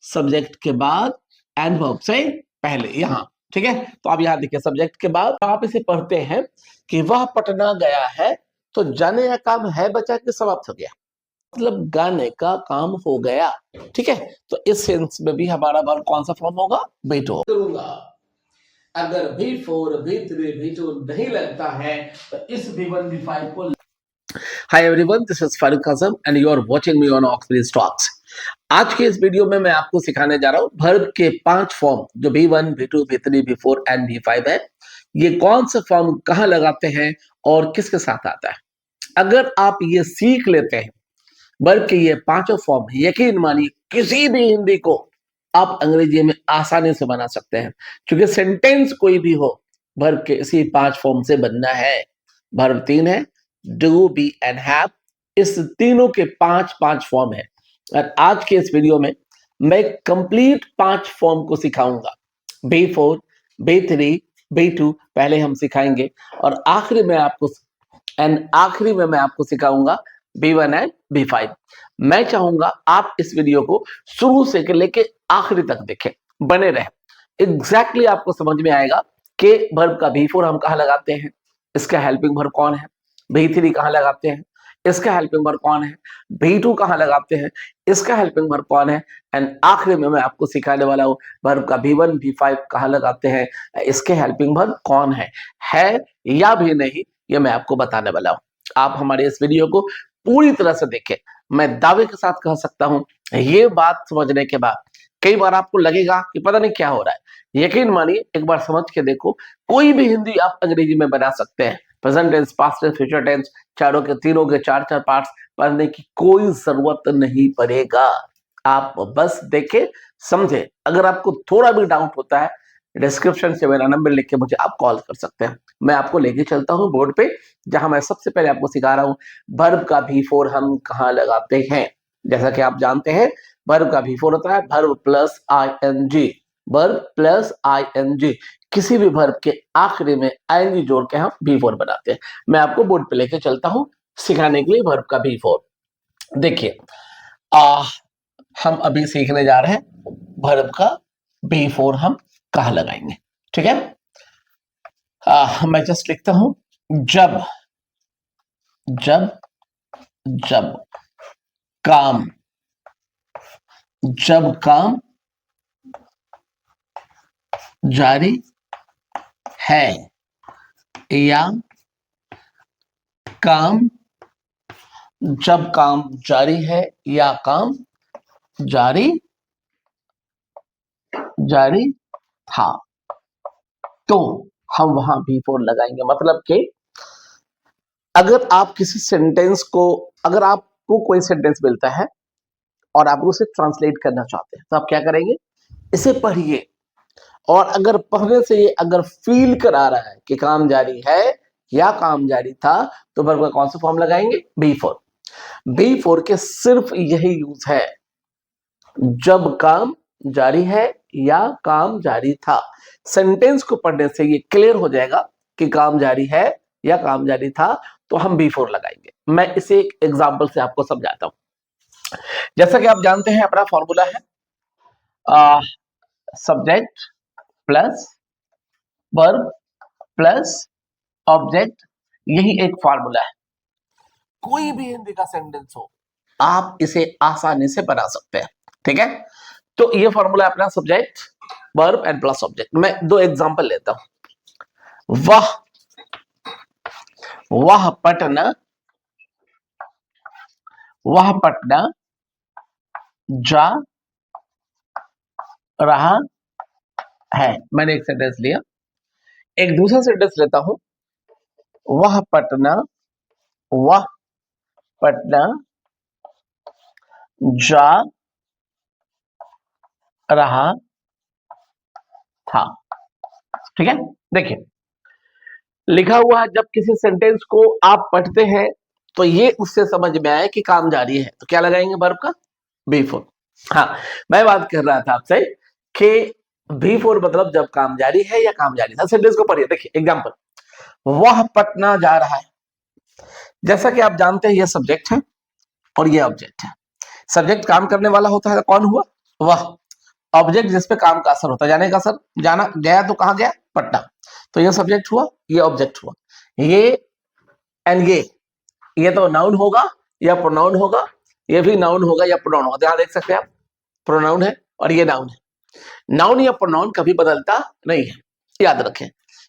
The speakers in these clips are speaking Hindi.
सब्जेक्ट के बाद एंड वर्ब से पहले यहां। ठीक है, तो आप यहां देखिए सब्जेक्ट के बाद आप इसे पढ़ते हैं कि वह पटना गया है, तो जाने का काम है बचा के समाप्त हो गया, मतलब गाने का काम हो गया। ठीक है, तो इस सेंस में भी हमारा वर्ब कौन सा फॉर्म होगा? बी टू करूंगा। अगर B4 B3 B2 नहीं लगता है तो इस B1 B5 को। Hi everyone, this is Faruq Azam and you are watching me on Oxbridge Talks। आज के इस वीडियो में मैं आपको सिखाने जा रहा हूं वर्ब के 5 फॉर्म जो B1 B2 B3 B4 and B5 है। ये कौन सा फॉर्म कहां लगाते हैं और किसके साथ आता है। अगर आप ये सीख लेते हैं वर्ब के ये पांचों फॉर्म, यकीन मानिए किसी भी हिंदी को आप अंग्रेजी में आसानी से बना सकते हैं, क्योंकि सेंटेंस कोई भी हो वर्ब के इसी 5 फॉर्म से बनना है। वर्ब 3 है, डू, बी एंड हैव। इस तीनों के 5 फॉर्म है और आज के इस वीडियो में मैं कंप्लीट 5 फॉर्म को सिखाऊंगा। B4 B3 B2 पहले हम सिखाएंगे और आखिरी में आपको सिखाऊंगा B1 एंड B5। मैं चाहूंगा आप इस वीडियो को शुरू से लेके आखिरी तक देखें, बने रहे। एग्जैक्टली आपको समझ में आएगा कि वर्ब का B4 हम कहां लगाते हैं, इसका हेल्पिंग वर्ब कौन है, B3 कहां लगाते हैं, इसका हेल्पिंग वर्ब कौन है, B2 कहां लगाते हैं, इसका हेल्पिंग वर्ब कौन है, एंड आखिरी में मैं आपको सिखाने वाला हूं वर्ब का B1 B5 कहां लगाते हैं, इसके हेल्पिंग वर्ब कौन है या भी नहीं, ये मैं आपको बताने वाला हूं। आप हमारे इस वीडियो को पूरी तरह से देखें। मैं दावे के साथ कह सकता हूं ये बात समझने के बाद कई बार आपको लगेगा कि पता नहीं क्या हो रहा है, यकीन मानिए एक बार समझ के देखो, कोई भी हिंदी आप अंग्रेजी में बना सकते हैं। Present tense, past tense, future tense, चारों के तीनों के 4 पार्ट्स पढ़ने की कोई जरूरत नहीं पड़ेगा। आप बस देखें, समझे। अगर आपको थोड़ा भी डाउट होता है डिस्क्रिप्शन से मेरा नंबर लिख के मुझे आप कॉल कर सकते हैं। मैं आपको लेके चलता हूं बोर्ड पे, जहां मैं सबसे पहले आपको सिखा रहा हूं वर्ब का B4 हम कहां लगाते हैं। जैसा कि आप जानते हैं वर्ब का B4 होता है verb plus ING। Verb plus ING, किसी भी वर्ब के आखिरी में ING जोड़ के हम B4 बनाते हैं। मैं आपको बोर्ड पे लेके चलता हूं सिखाने के लिए वर्ब का B4। देखिए हम अभी सीखने जा रहे हैं वर्ब का B4 हम कहां लगाएंगे। ठीक है, मैं जस्ट लिखता हूं जब जब जब काम जारी है या काम जब काम जारी है या काम जारी था, तो हम वहां B4 लगाएंगे। मतलब कि अगर आप किसी सेंटेंस को, अगर आपको कोई सेंटेंस मिलता है और आप उसे ट्रांसलेट करना चाहते हैं तो आप क्या करेंगे, इसे पढ़िए और अगर पढ़ने से ये अगर फील करा रहा है कि काम जारी है या काम जारी था, तो वर्ब का कौन सा फॉर्म लगाएंगे? B4। B4 के सिर्फ यही यूज है जब काम जारी है या काम जारी था। सेंटेंस को पढ़ने से ये क्लियर हो जाएगा कि काम जारी है या काम जारी था, तो हम B4 लगाएंगे। मैं इसे एक एग्जांपल से आपको समझाता हूं। जैसा कि आप जानते हैं अपना फॉर्मूला है subject plus verb plus object, यही एक फॉर्मूला है। कोई भी हिंदी का सेंटेंस हो आप इसे आसानी से बना सकते हैं। ठीक है, तो ये फॉर्मूला है अपना subject verb and plus object. मैं 2 एग्जांपल लेता हूं। वह पटना जा रहा है। मैंने एक सेंटेंस लिया, एक दूसरा सेंटेंस लेता हूं। वह पटना जा रहा था। ठीक है, देखिए लिखा हुआ है, जब किसी सेंटेंस को आप पढ़ते हैं तो ये उससे समझ में आए कि काम जारी है, तो क्या लगाएंगे वर्ब का? B4। हाँ, मैं बात कर रहा था आपसे कि B4 मतलब जब काम जारी है या काम जारी था। सेंटेंस को पढ़िए, देखिए एग्जांपल, वह पटना जा रहा है। जैसा कि आप जानते हैं ये सब्जेक्ट है और ये ऑब्जेक्ट है। सब्जेक्ट काम करने वाला होता है, कौन हुआ? वह। ऑब्जेक्ट जिसपे काम का असर होता है, जाने का असर, जाना गया तो कहां गया, पटना। तो ये सब्जेक्ट हुआ, ये ऑब्जेक्ट हुआ, ये एंड ये तो नाउन होगा या प्रोनाउन होगा, ये भी नाउन होगा या प्रोनाउन होगा। ध्यान देख सकते हैं आप, प्रोनाउन है और ये नाउन है। नाउन या प्रोनाउन कभी बदलता नहीं है, याद रखें।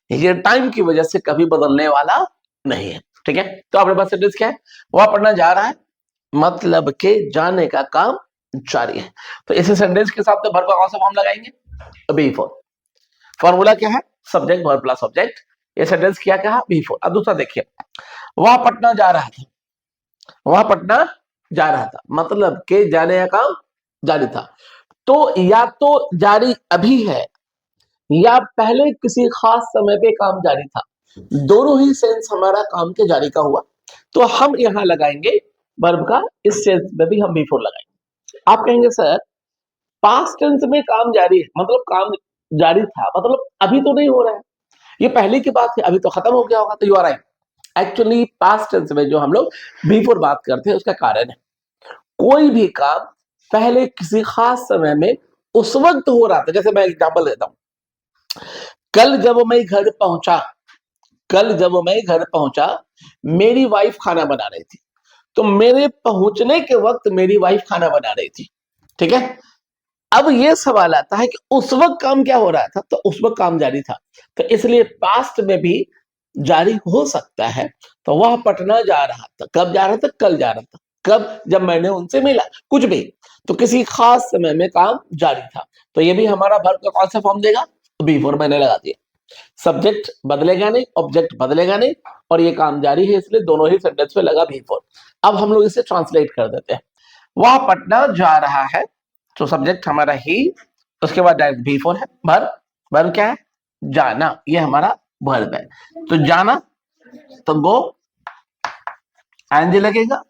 ये टाइम की वजह से कभी बदलने वाला नहीं है, ठीक है। तो आपके पास सेंटेंस क्या है, वह पढ़ना जा रहा है, मतलब के जाने का काम जारी है। तो इस सेंटेंस के साथ वर्ब का कौन सा फॉर्म लगाएंगे, बी फोर। फॉर्मूला क्या है, सब्जेक्ट वर्ब प्लस ऑब्जेक्ट। ये सेंटेंस क्या कहा, बी फोर। अब दूसरा देखिए, वह पटना जा रहा था, वह पटना जा रहा था, मतलब के जाने का काम जारी था। तो या तो जारी अभी है या पहले किसी खास समय पे काम जारी था, दोनों ही सेंस हमारा काम के जारी का हुआ। तो हम यहां लगाएंगे वर्ब का, इस सेंस में भी हम बी फोर लगाएंगे। आप कहेंगे सर पास्ट टेंस में काम जारी है, मतलब काम जारी था, मतलब अभी तो नहीं हो रहा है, ये पहले की बात है, अभी तो खत्म हो गया होगा। तो you are right, actually past tense में जो हम लोग बिफोर बात करते हैं उसका कारण है कोई भी काम पहले किसी खास समय में उस वक्त हो रहा था। जैसे मैं एग्जांपल देता हूं, कल जब मैं घर पहुंचा, कल जब मैं घर पहुंचा मेरी वाइफ खाना बना रही थी। तो मेरे पहुंचने के वक्त मेरी वाइफ खाना बना रही थी, ठीक है। अब ये सवाल आता है कि उस वक्त काम क्या हो रहा था, तो उस वक्त काम जारी था, तो इसलिए पास्ट में भी जारी हो सकता है। तो वह पटना जा रहा था, कब जा रहा था, कल जा रहा था, कब, जब मैंने उनसे मिला, कुछ भी, तो किसी खास समय में काम जारी था। तो ये भी हमारा वर्ब का कौन सा फॉर्म देगा, बी फोर मैंने लगा दिया। सब्जेक्ट बदलेगा नहीं, ऑब्जेक्ट बदलेगा नहीं, और ये काम जारी है, इसलिए दोनों ही सेंटेंस में लगा बी फोर। अब हम लोग इसे ट्रांसलेट कर देते हैं, वह पटना जा रहा है, तो सब्जेक्ट हमारा ही, उसके बाद डायरेक्ट बी फोर है, वर्ब, वर्ब क्या है, जाना, ये हमारा वर्ब है। तो जाना, तो गो, एनजी लगेगा,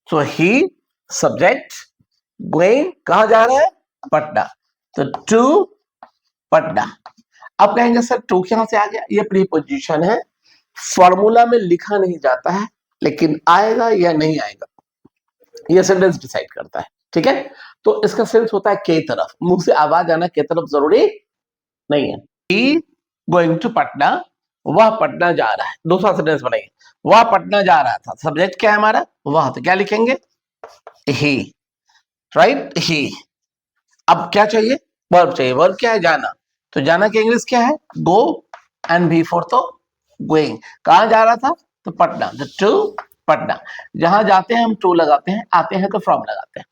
सो ही सब्जेक्ट, गोइंग कहां जा रहा है, पटना, तो टू पटना। अब कहेंगे सर टू कहां से आ गया, ये प्रीपोजिशन है, फॉर्मूला में लिखा नहीं जाता है, लेकिन आएगा या नहीं आएगा ये सेंटेंस डिसाइड करता है, ठीक है। तो इसका सेंस होता है के तरफ, मुंह से आवाज आना के तरफ जरूरी नहीं है। ही गोइंग टू पटना, वह पटना जा रहा है। दूसरा सेंटेंस बनाइए, वह पटना जा रहा था, सब्जेक्ट क्या है हमारा, वह, तो क्या लिखेंगे, ही, राइट, ही। अब क्या चाहिए, वर्ब चाहिए, वर्ब क्या है, जाना। तो जाना की इंग्लिश क्या है, गो, एंड बी फोर तो गोइंग। कहां जा रहा था, तो पटना, टू पटना। जहां जाते हैं हम टू लगाते हैं, आते हैं तो फ्रॉम लगाते हैं।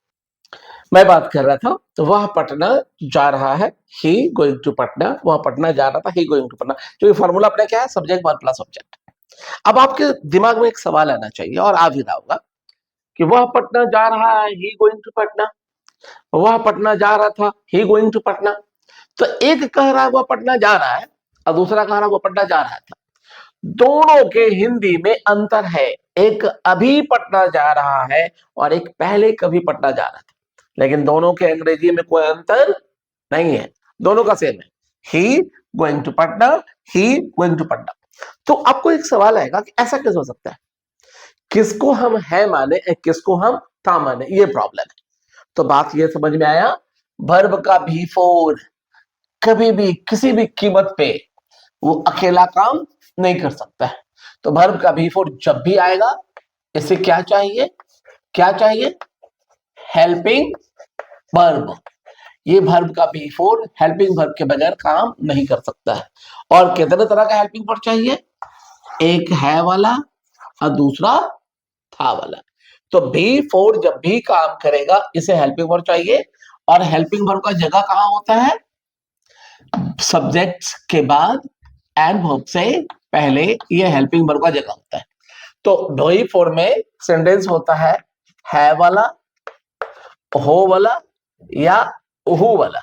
मैं बात कर रहा था, तो वह पटना जा रहा है, ही गोइंग टू पटना, वह पटना जा रहा था, ही गोइंग टू पटना। जो फॉर्मूला अपने क्या है, सब्जेक्ट वर्ब प्लस ऑब्जेक्ट। अब आपके दिमाग में एक सवाल आना चाहिए, और आ भी रहा होगा, कि वह पटना जा रहा है, ही गोइंग टू पटना, वह पटना जा रहा था, ही गोइंग टू पटना। तो एक कह रहा है वह पटना जा रहा है, और दूसरा कह रहा है वह पटना जा रहा था। दोनों के हिंदी में अंतर है, एक अभी पटना जा रहा है और एक पहले कभी पटना जा रहा था, लेकिन दोनों के अंग्रेजी में कोई अंतर नहीं है, दोनों का सेम है, he going to Patna, he going to Patna. तो आपको एक सवाल आएगा कि ऐसा कैसे हो सकता है, किसको हम है माने, किसको हम था माने, ये प्रॉब्लम है। तो बात ये समझ में आया, वर्ब का भी फोर कभी भी किसी भी कीमत पे वो अकेला काम नहीं कर सकता है। तो वर्ब का भी फोर जब भी आएगा, इसे क्या चाहिए, क्या चाहिए, हेल्पिंग वर्ब। ये वर्ब का बी फोर हेल्पिंग वर्ब के बगैर काम नहीं कर सकता है। और कितने तरह का हेल्पिंग वर्ब चाहिए, एक है वाला और दूसरा था वाला। तो बी फोर जब भी काम करेगा इसे हेल्पिंग वर्ब चाहिए, और हेल्पिंग वर्ब का जगह कहां होता है, सब्जेक्ट के बाद एंड वर्ब से पहले ये हेल्पिंग वर्ब का जगह होता है। तो बी फोर में सेंटेंस होता है वाला, हो वाला या उहू वाला,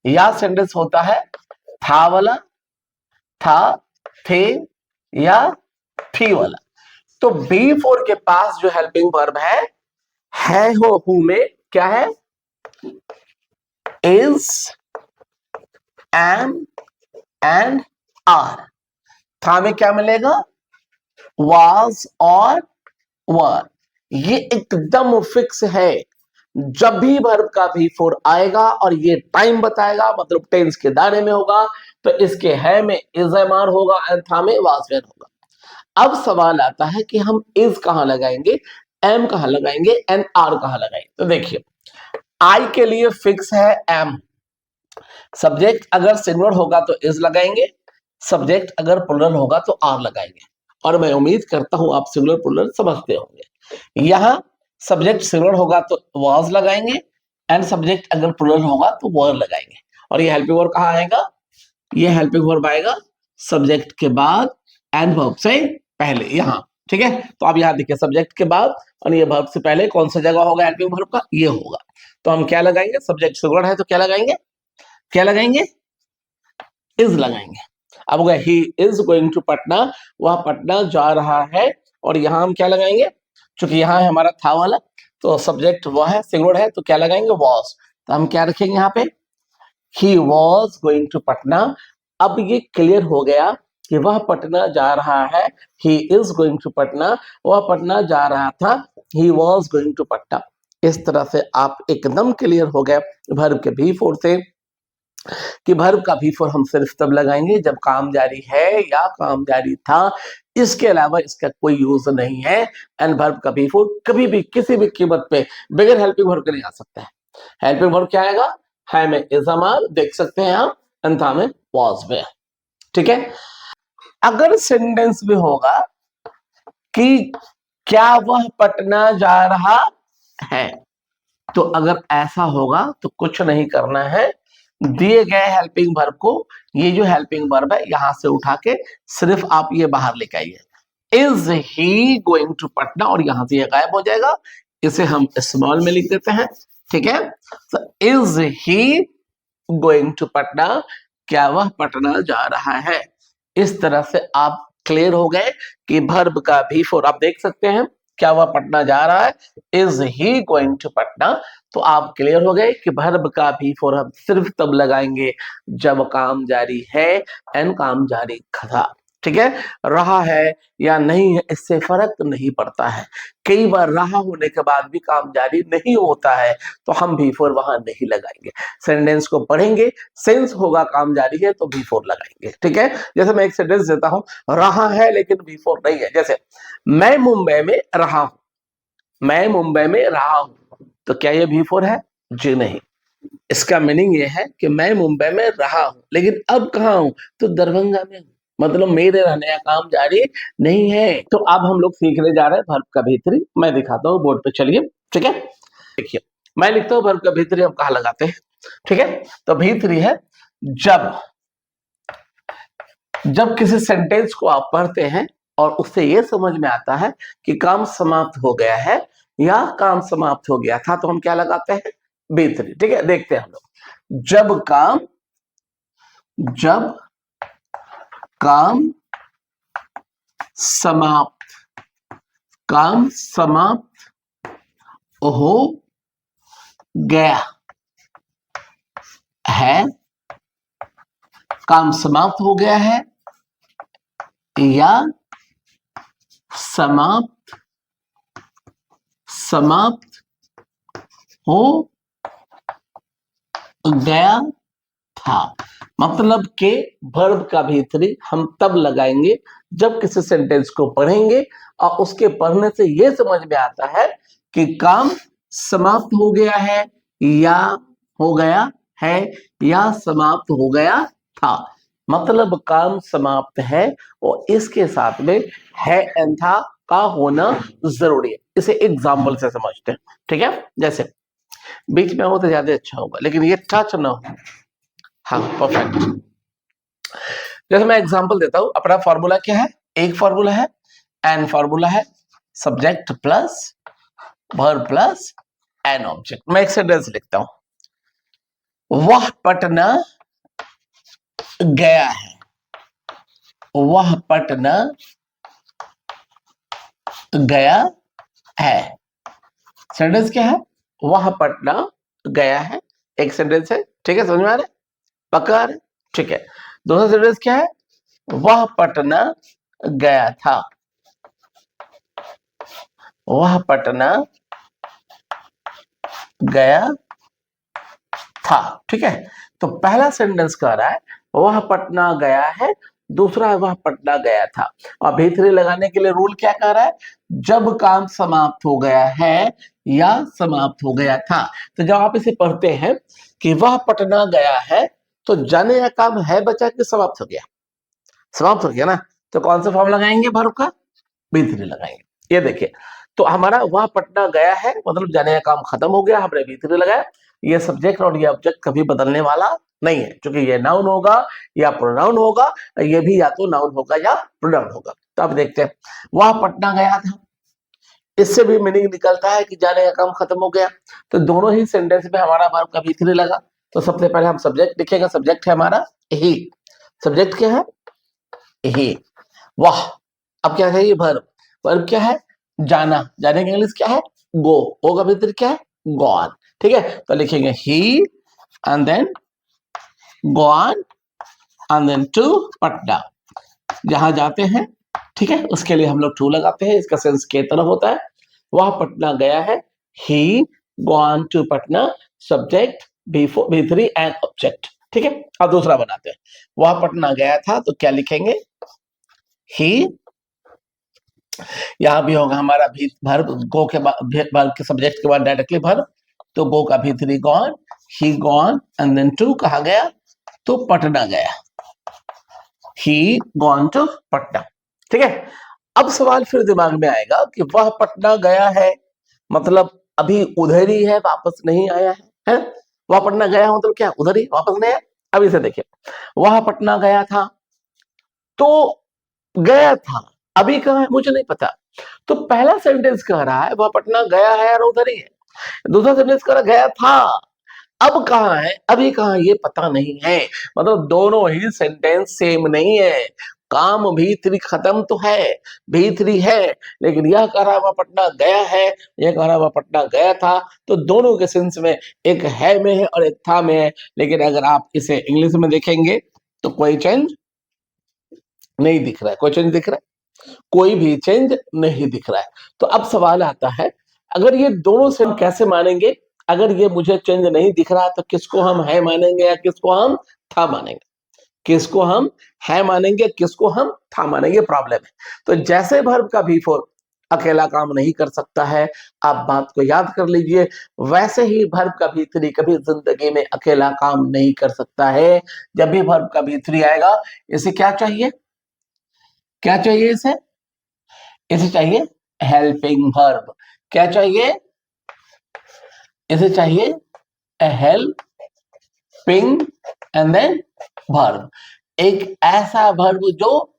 या सेंटेंस होता है था वाला, था, थे या थी वाला। तो बी फोर के पास जो हेल्पिंग वर्ब है हो हु में क्या है, इज, एम एंड आर। था में क्या मिलेगा, वाज और वर। ये एकदम फिक्स है, जब भी वर्ब का भी फोर आएगा और ये टाइम बताएगा, मतलब टेंस के दायरे में होगा, तो इसके है में इज एम आर होगा, एंड था में वाज वेर होगा। अब सवाल आता है कि हम इज कहां लगाएंगे, एम कहां लगाएंगे, एंड आर कहां लगाएंगे। तो देखिए, आई के लिए फिक्स है एम। सब्जेक्ट अगर सिंगुलर होगा तो इज लगाएंगे, सब्जेक्ट अगर प्लुरल होगा तो आर लगाएंगे। और मैं उम्मीद करता हूं आप सिंगुलर प्लुरल समझते होंगे। यहां सब्जेक्ट सिंगुलर होगा तो वाज लगाएंगे, एंड सब्जेक्ट अगर प्लुरल होगा तो वर लगाएंगे। और ये हेल्पिंग वर्ब कहां आएगा, ये हेल्पिंग वर्ब आएगा सब्जेक्ट के बाद एंड वर्ब से पहले, यहां। ठीक है, तो आप यहां देखिए, सब्जेक्ट के बाद और ये वर्ब से पहले कौन सा जगह होगा हेल्पिंग वर्ब का, ये होगा। तो हम क्या लगाएंगे, सब्जेक्ट सिंगुलर है तो क्या लगाएंगे, क्या लगाएंगे, इज लगाएंगे। अब अगर he is going to Patna, वह पटना जा रहा है, और यहां हम क्या लगाएंगे, चूंकि यहां है हमारा था वाला, तो सब्जेक्ट वह है, सिंगुलर है, तो क्या लगाएंगे, वॉज। तो हम क्या रखेंगे यहाँ पे, he was going to Patna. अब ये क्लियर हो गया कि वह पटना जा रहा है, he is going to Patna, वह पटना जा रहा था, he was going to Patna. इस तरह से आप एकदम क्लियर हो गए वर्ब के भी फोर से कि वर्ब का भी फोर हम सिर्फ तब लगाएंगे जब काम जारी है या काम जारी था, इसके अलावा इसका कोई यूज नहीं है। एंड वर्ब का भी फोर कभी भी किसी भी कीमत पे बगैर हेल्पिंग वर्ब के नहीं आ सकता है। हेल्पिंग वर्ब क्या आएगा, है में इज अमार, देख सकते हैं आप, अंथा में वॉज में। ठीक है, अगर सेंटेंस में होगा कि क्या वह पटना जा रहा है, तो अगर ऐसा होगा तो कुछ नहीं करना है, दिए गए हेल्पिंग वर्ब को, ये जो हेल्पिंग वर्ब है यहां से उठा के सिर्फ आप ये बाहर लेके आइए, is he going to Patna, और यहां से ये गायब हो जाएगा। इसे हम स्मॉल में लिख देते हैं। ठीक है, तो is he going to Patna, क्या वह पटना जा रहा है। इस तरह से आप क्लियर हो गए कि वर्ब का भी फोर आप देख सकते हैं, क्या वह पटना जा रहा है, is he going to Patna. तो आप क्लियर हो गए कि वर्ब का भी फोर हम सिर्फ तब लगाएंगे जब काम जारी है एंड काम जारी था। ठीक है, रहा है या नहीं है इससे फर्क नहीं पड़ता है। कई बार रहा होने के बाद भी काम जारी नहीं होता है, तो हम भी फोर वहां नहीं लगाएंगे। सेंटेंस को पढ़ेंगे, सेंस होगा काम जारी है तो भी फोर लगाएंगे। ठीक है, जैसे मैं एक सेंटेंस देता हूं, रहा है लेकिन भी फोर नहीं है। जैसे मैं मुंबई में रहा हूं, मैं मुंबई में रहा हूं, तो क्या ये भी फोर है, जी नहीं। इसका मीनिंग ये है कि मैं मुंबई में रहा हूं लेकिन अब कहां हूं, तो दरभंगा में हूं, मतलब मेरे रहने का काम जारी नहीं है। तो अब हम लोग सीखने जा रहे हैं वर्ब का भीतरी। मैं दिखाता हूं बोर्ड पे, चलिए। ठीक है, देखिए मैं लिखता हूं वर्ब का भीतरी हम कहां लगाते हैं। ठीक है, तो भीतरी है जब, जब किसी सेंटेंस को आप पढ़ते हैं और उससे यह समझ में आता है कि काम समाप्त हो गया है या काम समाप्त हो गया था, तो हम क्या लगाते हैं, भीतरी। ठीक है, देखते हैं हम लोग, जब काम समाप्त, काम समाप्त हो गया है, काम समाप्त हो गया है या समाप्त हो गया था। मतलब के वर्ब का भीतरी हम तब लगाएंगे जब किसी सेंटेंस को पढ़ेंगे और उसके पढ़ने से यह समझ में आता है कि काम समाप्त हो गया है या हो गया है या समाप्त हो गया था। मतलब काम समाप्त है और इसके साथ में है एंड था का होना जरूरी है। इसे एग्जाम्पल से समझते हैं। ठीक है, जैसे बीच में हो तो ज्यादा अच्छा होगा, लेकिन ये टच ना हो। हाँ, परफेक्ट। जैसे मैं एग्जांपल देता हूं, अपना फॉर्मूला क्या है, एक फॉर्मूला है, एन फॉर्मूला है, subject plus verb plus an object. मैं एक सेंटेंस लिखता हूं, वह पटना गया है, वह पटना गया है। सेंटेंस क्या है, वह पटना गया है, एक सेंटेंस है। ठीक है, समझ में आ रहा है, पक्का आ रहा है? ठीक है, दूसरा सेंटेंस क्या है, वह पटना गया था, वह पटना गया था। ठीक है, तो पहला सेंटेंस कह रहा है वह पटना गया है, दूसरा है वह पटना गया था। और भी3 लगाने के लिए रूल क्या कह रहा है, जब काम समाप्त हो गया है या समाप्त हो गया था। तो जब आप इसे पढ़ते हैं कि वह पटना गया है, तो जाने का काम है बचा कि समाप्त हो गया, समाप्त हो गया ना, तो कौन सा फॉर्म लगाएंगे वर्ब का, भी3 लगाएंगे। ये देखिए, तो हमारा वह पटना गया है मतलब जाने का काम खत्म हो गया, हमने भी3 लगाया। ये सब्जेक्ट और ये ऑब्जेक्ट कभी बदलने वाला नहीं है, क्योंकि ये नाउन होगा या प्रोनाउन होगा, ये भी या तो नाउन होगा या प्रोनाउन होगा। तो अब देखते हैं, वह पटना गया था, इससे भी मीनिंग निकलता है कि जाने का काम खत्म हो गया। तो दोनों ही सेंटेंस में हमारा वर्ब का भी3 लगा। तो सबसे पहले हम सब्जेक्ट लिखेगा, सब्जेक्ट है हमारा ही, सब्जेक्ट क्या है ही, वाह। अब क्या है, ये वर्ब, वर्ब क्या है, जाना, जाने का इंग्लिश क्या है, गो, गो का भीतर क्या है, गॉन। ठीक है, तो लिखेंगे he and then gone and then to Patna, जहां जाते हैं। ठीक है, उसके लिए हम लोग टू लगाते हैं, इसका सेंस के तरफ होता है। वह पटना गया है, he gone to Patna, subject भी3 एंड ऑब्जेक्ट। ठीक है, अब दूसरा बनाते हैं, वह पटना गया था, तो क्या लिखेंगे, ही, यहां भी होगा हमारा भी वर्ब, गो के बाद वर्ब के सब्जेक्ट के बाद डायरेक्टली वर्ब, तो गो का भी3 gone, he gone and then to कहा गया, तो पटना गया, ही गॉन टू पटना। ठीक है, अब सवाल फिर दिमाग में आएगा कि वह पटना गया है मतलब अभी उधर ही है, वापस नहीं आया है? वह पटना गया मतलब क्या, उधर ही वापस नहीं आया। अब इसे देखिए, वह पटना गया था, तो गया था, अभी कहाँ है मुझे नहीं पता। तो पहला सेंटेंस कह रहा है वह पटना गया है और उधर ही है, दूसरा सेंटेंस कह रहा गया था, अब कहाँ है अभी कहाँ ये पता नहीं है। मतलब दोनों ही सेंटेंस सेम नहीं है, काम भी3 खत्म तो है, भी3 है, लेकिन यह कह रहा वह पटना गया है, यह कह रहा वह पटना गया था। तो दोनों के सेंस में एक है में है और एक था में है, लेकिन अगर आप इसे इंग्लिश में देखेंगे तो कोई चेंज नहीं दिख रहा है, कोई चेंज दिख रहा है, कोई भी चेंज नहीं दिख रहा है। तो अब सवाल आता है, अगर ये दोनों सेम कैसे मानेंगे, अगर ये मुझे चेंज नहीं दिख रहा तो किसको हम है मानेंगे या किसको हम था मानेंगे, किसको हम है मानेंगे किसको हम था मानेंगे, प्रॉब्लम है। तो जैसे वर्ब का भी4 अकेला काम नहीं कर सकता है, आप बात को याद कर लीजिए, वैसे ही वर्ब का भी3 कभी जिंदगी में अकेला काम नहीं कर सकता है। जब भी वर्ब का भी3 आएगा, इसे क्या चाहिए, क्या चाहिए इसे, इसे चाहिए हेल्पिंग वर्ब। क्या चाहिए, इसे चाहिए हेल्पिंग एंड देन वर्ब, एक ऐसा वर्ब जो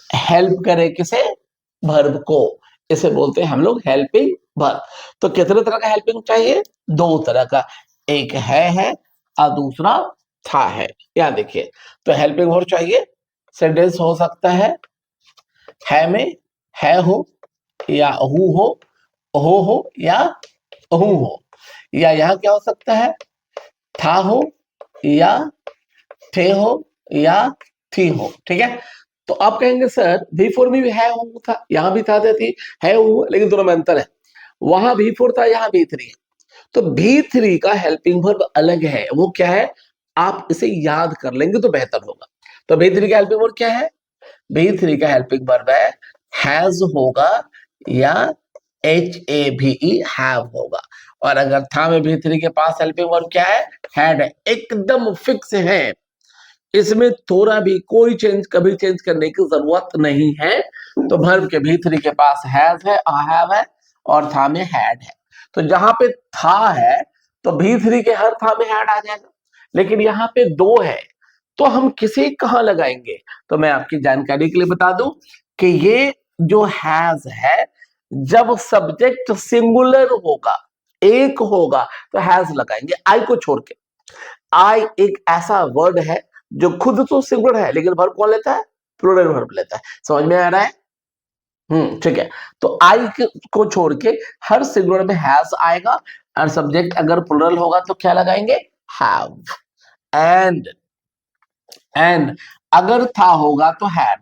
हेल्प करे किसे, वर्ब को, इसे बोलते हैं हम लोग हेल्पिंग वर्ब। तो कितने तरह का हेल्पिंग चाहिए, 2 तरह का, एक है और दूसरा था है। यहां देखिए, तो हेल्पिंग वर्ब चाहिए, सेंटेंस हो सकता है में है हो या हो या हो, या यहाँ क्या हो सकता है, था हो या थे हो या थी हो। ठीक है, तो आप कहेंगे सर भी4 में भी है हो था, यहाँ भी था थी है हो, लेकिन दोनों में अंतर है, वहां भी4 था यहाँ भी3 है। तो भी3 का हेल्पिंग वर्ब अलग है, वो क्या है, आप इसे याद कर लेंगे तो बेहतर होगा। तो भी3 का हेल्पिंग वर्ब क्या है, भी3 का हेल्पिंग वर्ब है हैज होगा या HAVE हैव होगा। और अगर था में भी3 के पास हेल्पिंग वर्ब क्या है, हैड है, एकदम फिक्स है, इसमें थोड़ा भी कोई चेंज कभी चेंज करने की जरूरत नहीं है। तो वर्ब के भी3 के पास हैज है, हैव है, और था में हैड है। तो जहां पे था है तो भी3 के हर था में हैड आ जाएगा, लेकिन यहाँ पे 2 है तो हम किसे कहाँ लगाएंगे। तो मैं आपकी जानकारी के लिए बता दूं कि ये जो हैज है, जब सब्जेक्ट सिंगुलर होगा, एक होगा, तो हैज लगाएंगे आई को छोड़ के। आई एक ऐसा वर्ड है जो खुद तो सिंगुलर है, लेकिन वर्ब कौन लेता है, प्लूरल वर्ब लेता है। समझ में आ रहा है, ठीक है। तो आई को छोड़ के हर सिंगुलर में हैज आएगा, और सब्जेक्ट अगर प्लूरल होगा तो क्या लगाएंगे, हैव। एंड अगर था होगा तो हैड।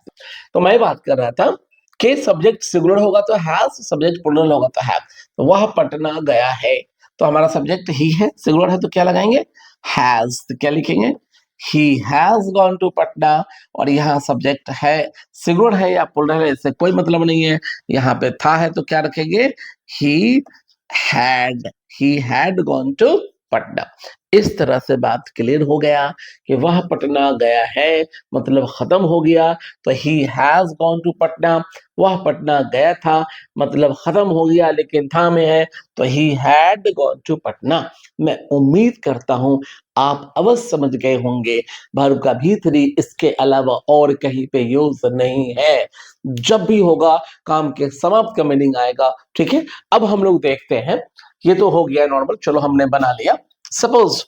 तो मैं बात कर रहा था कि सब्जेक्ट सिंगुलर होगा तो हैज, सब्जेक्ट प्लूरल होगा तो हैव। तो वह पटना गया है, तो हमारा सब्जेक्ट ही है, सिंगुलर है तो क्या लगाएंगे, हैज। तो क्या लिखेंगे, he has gone to Patna. और यहाँ सब्जेक्ट है, सिंगुलर है या प्लूरल है इससे कोई मतलब नहीं है। यहाँ पे था है तो क्या रखेंगे, he had, he had gone to Patna. इस तरह से बात क्लियर हो गया कि वह पटना गया है मतलब खत्म हो गया। तो he has gone to Patna, वह पटना गया था मतलब खत्म हो गया, लेकिन था में है तो he had gone to Patna. मैं उम्मीद करता हूं आप अवश्य समझ गए होंगे वर्ब का भी इसके अलावा और कहीं पे यूज नहीं है। जब भी होगा काम के समाप्त का मीनिंग आएगा। ठीक है, अब हम लोग देखते हैं, ये तो हो गया नॉर्मल, चलो हमने बना लिया। सपोज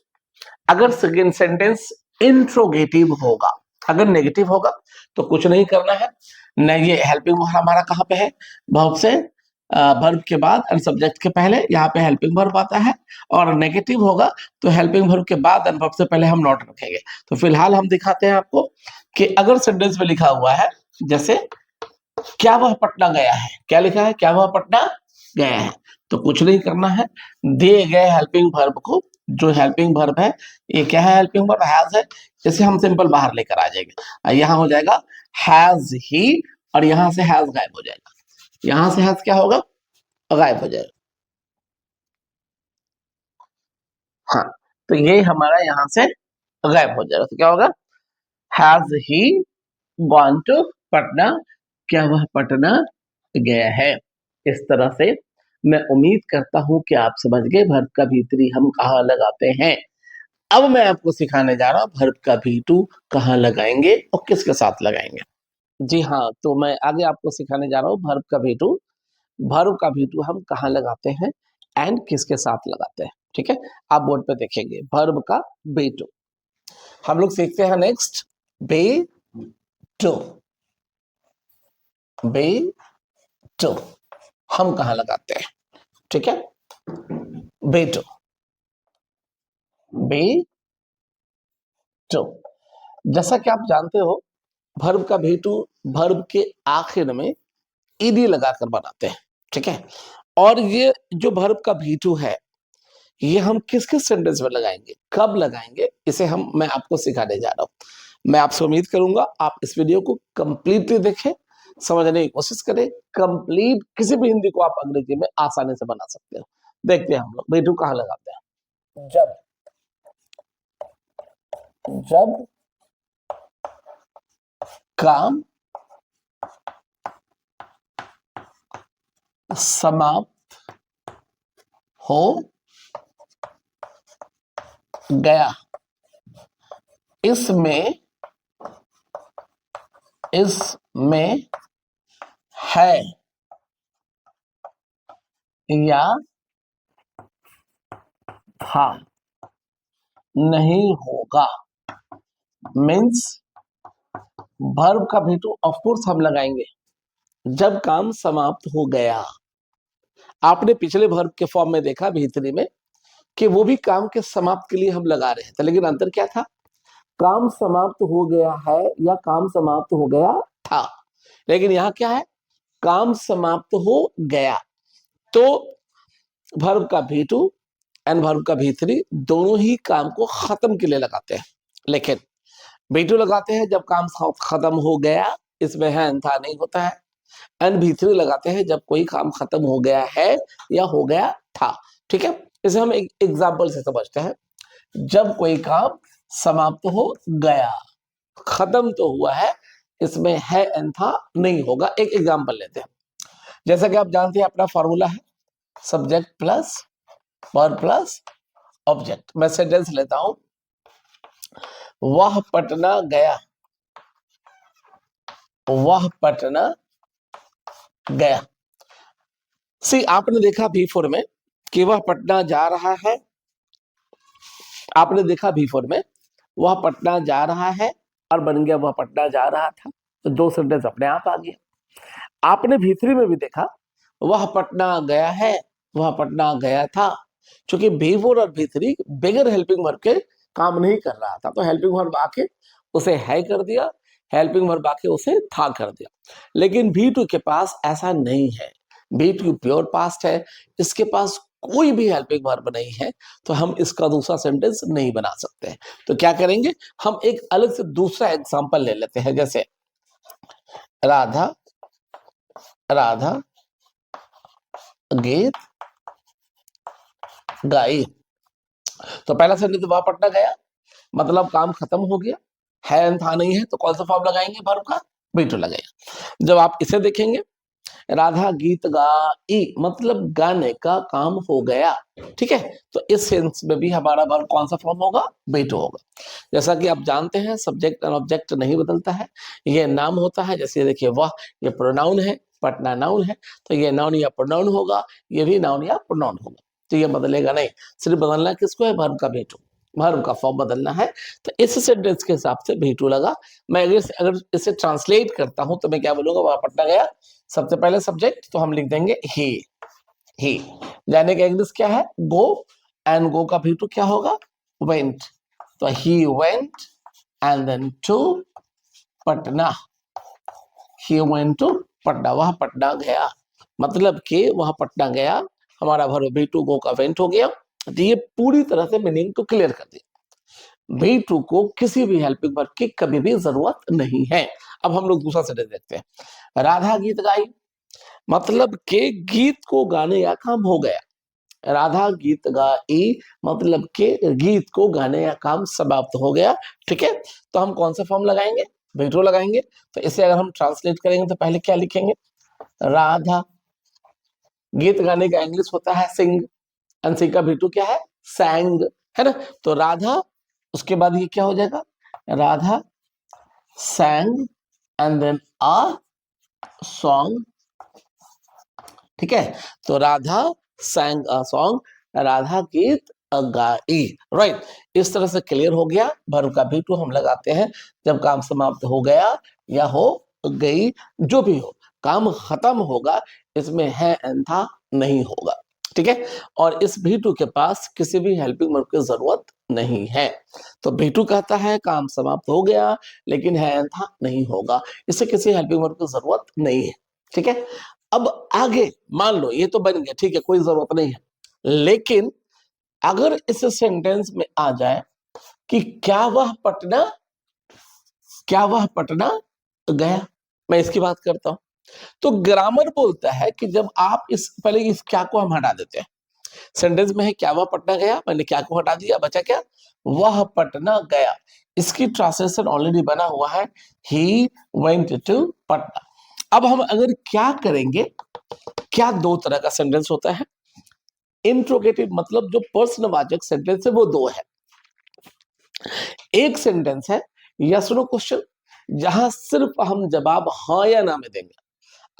अगर सेकेंड सेंटेंस इंट्रोगेटिव होगा, अगर नेगेटिव होगा तो कुछ नहीं करना है। न ये हेल्पिंग हमारा कहाँ पे है, वर्ब से वर्ब के बाद एंड सब्जेक्ट के पहले, यहाँ पे हेल्पिंग वर्ब आता है। और नेगेटिव होगा तो हेल्पिंग वर्ब के बाद एंड वर्ब से पहले हम नॉट रखेंगे। तो फिलहाल हम दिखाते हैं आपको कि अगर सेंटेंस में लिखा हुआ है जैसे क्या वह पटना गया है, क्या लिखा है, क्या वह पटना गया है, तो कुछ नहीं करना है। दिए गए हेल्पिंग वर्ब को, जो हेल्पिंग वर्ब है ये क्या है, हेल्पिंग वर्ब हैज है, इसे हम सिंपल बाहर लेकर आ जाएंगे। यहाँ हो जाएगा हैज ही, और यहाँ से हैज गायब हो जाएगा, यहाँ से हैज क्या होगा, गायब हो जाएगा। हाँ, तो ये हमारा यहाँ से गायब हो जाएगा। तो क्या होगा, has he gone to Patna, क्या वह पटना गया है। इस तरह से मैं उम्मीद करता हूं कि आप समझ गए वर्ब का भी हम कहाँ लगाते हैं। अब मैं आपको सिखाने जा रहा हूं वर्ब का भी कहाँ लगाएंगे और किसके साथ लगाएंगे। जी हाँ, तो मैं आगे आपको सिखाने जा रहा हूँ वर्ब का भी वर्ब का भी हम कहाँ लगाते हैं एंड किसके साथ लगाते हैं। ठीक है, आप बोर्ड पे देखेंगे वर्ब का बी हम लोग सीखते हैं next V two. V two हम कहाँ लगाते हैं, ठीक है, बी टू, बी टू। जैसा कि आप जानते हो वर्ब का भी वर्ब के आखिर में ईडी लगाकर बनाते हैं। ठीक है, और ये जो वर्ब का भी है ये हम किस किस सेंटेंस में लगाएंगे, कब लगाएंगे, इसे मैं आपको सिखाने जा रहा हूं। मैं आपसे उम्मीद करूंगा आप इस वीडियो को कंप्लीटली देखें, समझने की कोशिश करें। कंप्लीट किसी भी हिंदी को आप अंग्रेजी में आसानी से बना सकते हो। देखते हैं हम लोग बी टू कहाँ लगाते हैं। जब, जब काम समाप्त हो गया, इसमें, इसमें है या था नहीं होगा, मीन्स वर्ब का भी ऑफ कोर्स हम लगाएंगे जब काम समाप्त हो गया। आपने पिछले वर्ब के फॉर्म में देखा भी में कि वो भी काम के समाप्त के लिए हम लगा रहे थे, लेकिन अंतर क्या था, काम समाप्त हो गया है या काम समाप्त हो गया था। लेकिन यहाँ क्या है, काम समाप्त हो गया। तो वर्ब का भी एंड वर्ब का भी दोनों ही काम को खत्म के लिए लगाते हैं। लेकिन भी लगाते हैं जब काम खत्म हो गया, इसमें है था नहीं होता है। एंड भी लगाते हैं जब कोई काम खत्म हो गया है या हो गया था। ठीक है, इसे हम एक एग्जाम्पल से समझते हैं। जब कोई काम समाप्त हो गया, खत्म तो हुआ है, इसमें है एंड था नहीं होगा। एक एग्जाम्पल लेते हैं, जैसा कि आप जानते हैं अपना फॉर्मूला है subject plus verb plus object. मैं सेंटेंस लेता हूं, वह पटना गया, वह पटना गया। सी आपने देखा भी4 में कि वह पटना जा रहा है, आपने देखा भी4 में वह पटना जा रहा है और बन गया वह पटना जा रहा था, तो 2 सेंटेंस अपने आप आ गया। आपने भी3 में भी देखा वह पटना गया है, वह पटना गया था, क्योंकि भी4 और भी3 बगैर हेल्पिंग वर्ब के काम नहीं कर रहा था, तो हेल्पिंग वर्ब आके उसे है कर दिया, हेल्पिंग वर्ब आके उसे था कर दिया। लेकिन भी2 के पास ऐसा नहीं है, भी2 प्योर पास्ट है, इसके पास कोई भी हेल्पिंग वर्ब नहीं है तो हम इसका दूसरा सेंटेंस नहीं बना सकते हैं। तो क्या करेंगे, हम एक अलग से दूसरा एग्जांपल ले लेते हैं, जैसे राधा राधा गीत गाई। तो पहला सेंटेंस वहां पटना गया, मतलब काम खत्म हो गया, है था नहीं है, तो कौन सा फॉर्म लगाएंगे वर्ब का, बीटू लगाएंगे। जब आप इसे देखेंगे, राधा गीत गाई मतलब गाने का काम हो गया, ठीक है। तो इस सेंस में भी हमारा वर्ब कौन सा फॉर्म होगा, बीटू होगा। जैसा कि आप जानते हैं सब्जेक्ट और ऑब्जेक्ट नहीं बदलता है, ये नाम होता है। जैसे देखिए वह, ये प्रोनाउन है, पटना नाउन है, तो ये नाउन या प्रोनाउन होगा, ये भी नाउन या प्रोनाउन होगा, तो ये बदलेगा नहीं। सिर्फ बदलना किसको है, वर्ब का बीटू, वर्ब का फॉर्म बदलना है। तो इस सेंटेंस के हिसाब से बीटू लगा। मैं अगर इसे ट्रांसलेट करता हूं तो मैं क्या बोलूंगा, वहां पटना गया, सबसे पहले सब्जेक्ट तो हम लिख देंगे ही। जाने का इंग्लिश क्या है, गो, एंड गो का बीटू क्या होगा, वेंट। तो he went and then to Patna, he went to Patna, वह पटना गया, मतलब कि वह पटना गया, हमारा वर्ब बी टू गो का वेंट हो गया। तो ये पूरी तरह से मीनिंग को क्लियर कर दिया। बी टू को किसी भी हेल्पिंग वर्ब की कभी भी जरूरत नहीं है। अब हम लोग दूसरा सेंटेंस देखते हैं, राधा गीत गाई मतलब के गीत को गाने का काम हो गया, राधा गीत गाई मतलब के गीत को गाने का काम समाप्त हो गया, ठीक है। तो हम कौन सा फॉर्म लगाएंगे, बीटू लगाएंगे। तो इसे अगर हम ट्रांसलेट करेंगे तो पहले क्या लिखेंगे, राधा, गीत गाने का इंग्लिश होता है सिंग, एंड सिंग का बीटू क्या है, सैंग, है ना। तो राधा, उसके बाद ये क्या हो जाएगा, Radha sang and then a song, ठीक है। तो Radha sang a song, Radha गीत गाई, राइट। इस तरह से क्लियर हो गया। वर्ब का बीटू हम लगाते हैं जब काम समाप्त हो गया या हो गई, जो भी हो, काम खत्म होगा, इसमें है एंड था नहीं होगा, ठीक है। और इस बीटू के पास किसी भी हेल्पिंग वर्ब की जरूरत नहीं है। तो बीटू कहता है काम समाप्त हो गया लेकिन है एंड था नहीं होगा, इसे किसी हेल्पिंग वर्ब की जरूरत नहीं है, ठीक है। अब आगे मान लो ये तो बन गया, ठीक है, कोई जरूरत नहीं है, लेकिन अगर इस सेंटेंस में आ जाए कि क्या वह पटना गया, मैं इसकी बात करता हूं। तो ग्रामर बोलता है कि जब आप इस पहले इस क्या को हम हटा देते हैं, सेंटेंस में है क्या वह पटना गया, मैंने क्या को हटा दिया, बचा क्या, वह पटना गया। इसकी ट्रांसलेशन ऑलरेडी बना हुआ है, ही वेंट टू पटना। अब हम अगर क्या करेंगे, क्या दो तरह का सेंटेंस होता है, इंट्रोगेटिव मतलब जो प्रश्नवाचक सेंटेंस है वो दो है। एक सेंटेंस है यस नो क्वेश्चन, जहां सिर्फ हम जवाब हाँ या ना में देंगे।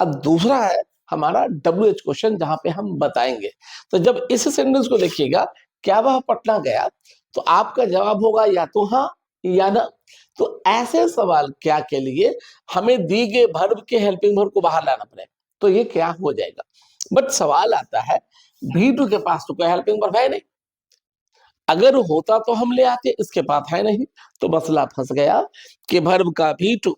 अब दूसरा है हमारा WH क्वेश्चन, जहां पे हम बताएंगे। तो जब इस सेंटेंस को देखिएगा, क्या वह पटना गया, तो आपका जवाब होगा या तो हाँ या ना। तो ऐसे सवाल क्या के लिए हमें दी गए वर्ब के हेल्पिंग वर्ब को बाहर लाना पड़ेगा, तो ये क्या हो जाएगा। बट सवाल आता है V2 के पास तो कोई हेल्पिंग वर्ब है नहीं, अगर होता तो हम ले आते, इसके पास है नहीं, तो मसला फंस गया कि वर्ब का V2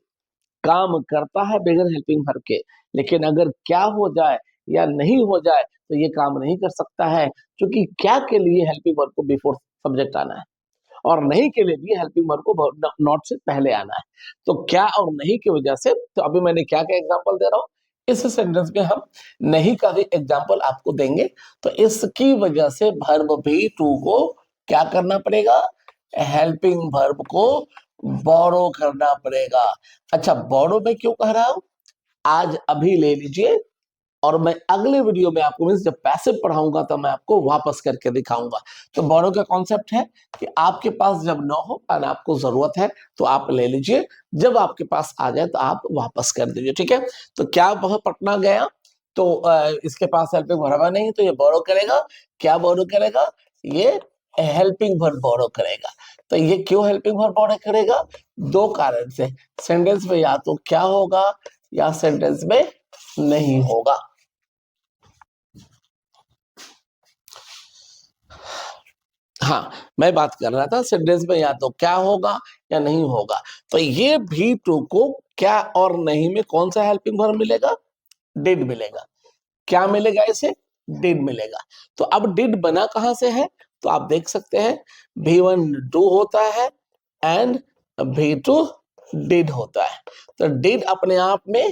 काम करता है बगैर हेल्पिंग वर्ब के, लेकिन अगर क्या हो जाए या नहीं हो जाए तो ये काम नहीं कर सकता है, क्योंकि क्या के लिए हेल्पिंग वर्ब को बिफोर सब्जेक्ट आना है, और नहीं के लिए भी हेल्पिंग वर्ब को नॉट से पहले आना है। तो क्या और नहीं की वजह से, तो अभी मैंने क्या क्या एग्जांपल दे रहा हूं, इस सेंटेंस में हम नहीं का भी एग्जांपल आपको देंगे। तो इसकी वजह से वर्ब V2 को क्या करना पड़ेगा, हेल्पिंग वर्ब को बोरो करना पड़ेगा। अच्छा, बोरो में क्यों कह रहा हूं, आज अभी ले लीजिए, और मैं अगले वीडियो में आपको मींस जब पैसिव पढ़ाऊंगा तो मैं आपको वापस करके दिखाऊंगा। तो बोरो का कॉन्सेप्ट है कि आपके पास जब न हो और आपको जरूरत है तो आप ले लीजिए, जब आपके पास आ जाए तो आप वापस कर दीजिए, ठीक है। तो क्या वह पटना गया, तो इसके पास हेल्पिंग वर्ब नहीं, तो ये बोरो करेगा, क्या बोरो करेगा, ये हेल्पिंग वर्ब बोरो करेगा। तो ये क्यों हेल्पिंग वर्ब बोरो करेगा, दो कारण से, सेंटेंस में या तो क्या होगा या सेंटेंस में नहीं होगा। हाँ, मैं बात कर रहा था सेंटेंस में या तो क्या होगा या नहीं होगा। तो ये V2 को क्या और नहीं में कौन सा हेल्पिंग वर्ब मिलेगा, डिड मिलेगा। क्या मिलेगा इसे, डिड मिलेगा। तो अब डिड बना कहां से है, तो आप देख सकते हैं V1 डू होता है एंड V2 डिड होता है। तो डिड अपने आप में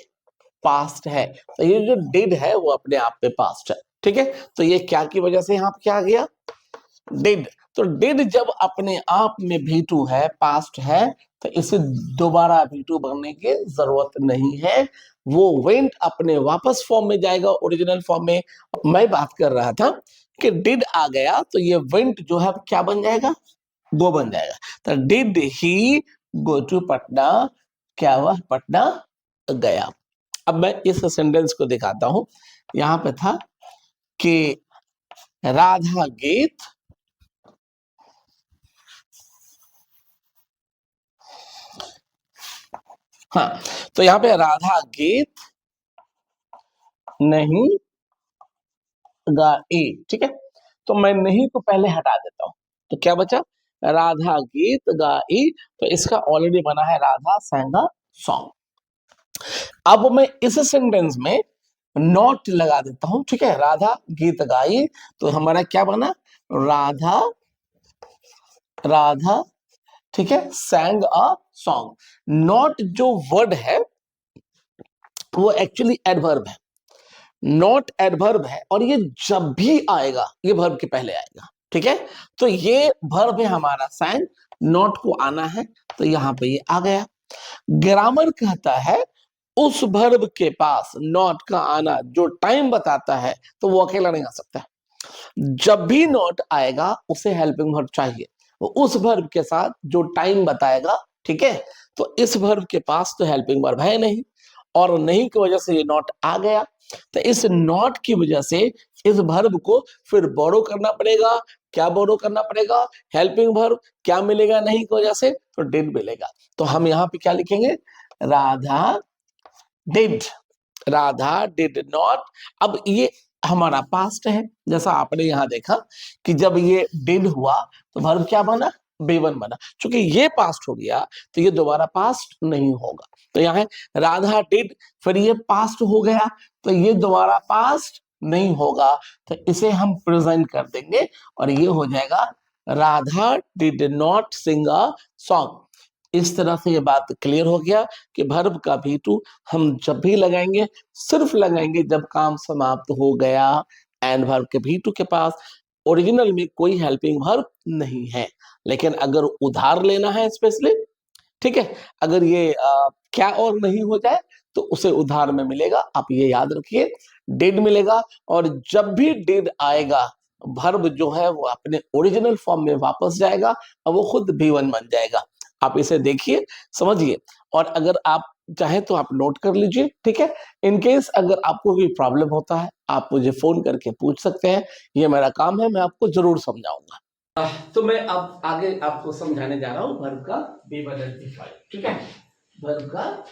पास्ट है, तो ये जो डिड है वो अपने आप में पास्ट है। ठीक है, तो ये क्या की वजह से यहाँ पे क्या आ गया, डिड। तो डिड जब अपने आप में V2 है, पास्ट है, तो इसे दोबारा V2 बनने की जरूरत नहीं है, वो वेंट अपने वापस फॉर्म में जाएगा, ओरिजिनल फॉर्म में। मैं बात कर रहा था कि डिड आ गया तो ये वेंट जो है क्या बन जाएगा, गो बन जाएगा। तो did he go to Patna, क्या हुआ, पटना गया। अब मैं इस सेंटेंस को दिखाता हूं। यहां पे था कि राधा गीत, हाँ, तो यहाँ पे राधा गीत नहीं गाई। ठीक है, तो मैं नहीं को पहले हटा देता हूं, तो क्या बचा, राधा गीत गाई। तो इसका ऑलरेडी बना है राधा sang a सॉन्ग। अब मैं इस सेंटेंस में नॉट लगा देता हूं। ठीक है, राधा गीत गाई, तो हमारा क्या बना, राधा, राधा, ठीक है, sang a सॉन्ग। नॉट जो वर्ड है वो एक्चुअली एडवर्ब है, नॉट एडवर्ब है, और ये जब भी आएगा ये वर्ब के पहले आएगा। ठीक है, तो ये वर्ब है हमारा sang, नॉट को आना है, तो यहां पे ये आ गया। ग्रामर कहता है उस वर्ब के पास नॉट का आना जो टाइम बताता है, तो वो अकेला नहीं आ सकता। जब भी नॉट आएगा उसे हेल्पिंग वर्ब चाहिए, वो उस वर्ब के साथ जो टाइम बताएगा। ठीक है, तो इस वर्ब के पास तो हेल्पिंग वर्ब है नहीं, और नहीं की वजह से ये नॉट आ गया। तो इस नॉट की वजह से इस वर्ब को फिर बोरो करना पड़ेगा। क्या बोरो करना पड़ेगा, हेल्पिंग वर्ब। क्या मिलेगा नहीं की वजह से, तो डिड मिलेगा। तो हम यहाँ पे क्या लिखेंगे, Radha did, Radha did not. अब ये हमारा पास्ट है, जैसा आपने यहां देखा कि जब ये डिड हुआ तो वर्ब क्या बना, B1 बना। चूंकि ये पास्ट हो गया तो ये दोबारा पास्ट नहीं होगा। तो यहाँ है राधा डिड, फिर ये पास्ट हो गया तो ये दोबारा पास्ट नहीं होगा, तो इसे हम प्रेजेंट कर देंगे और ये हो जाएगा Radha did not sing a song. इस तरह से ये बात क्लियर हो गया कि वर्ब का V2 हम जब भी लगाएंगे, सिर्फ लगाएंगे जब काम समाप्त हो गया, एंड वर्ब के V2 के पास ओरिजिनल में कोई हेल्पिंग वर्ब नहीं है। लेकिन अगर उधार लेना है स्पेशली, ठीक है, अगर ये क्या और नहीं हो जाए तो उसे उधार में मिलेगा। आप ये याद रखिए, डिड मिलेगा, और जब भी डिड आएगा वर्ब जो है वो अपने ओरिजिनल फॉर्म में वापस जाएगा और वो खुद V1 बन जाएगा। आप इसे देखिए, समझिए, और अगर आप चाहे तो आप नोट कर लीजिए। ठीक है, इनकेस अगर आपको कोई प्रॉब्लम होता है आप मुझे फोन करके पूछ सकते हैं, ये मेरा काम है, मैं आपको जरूर समझाऊंगा। तो मैं अब आगे आपको समझाने जा रहा हूं वर्ब का B1 एंड B5। ठीक है, वर्ब का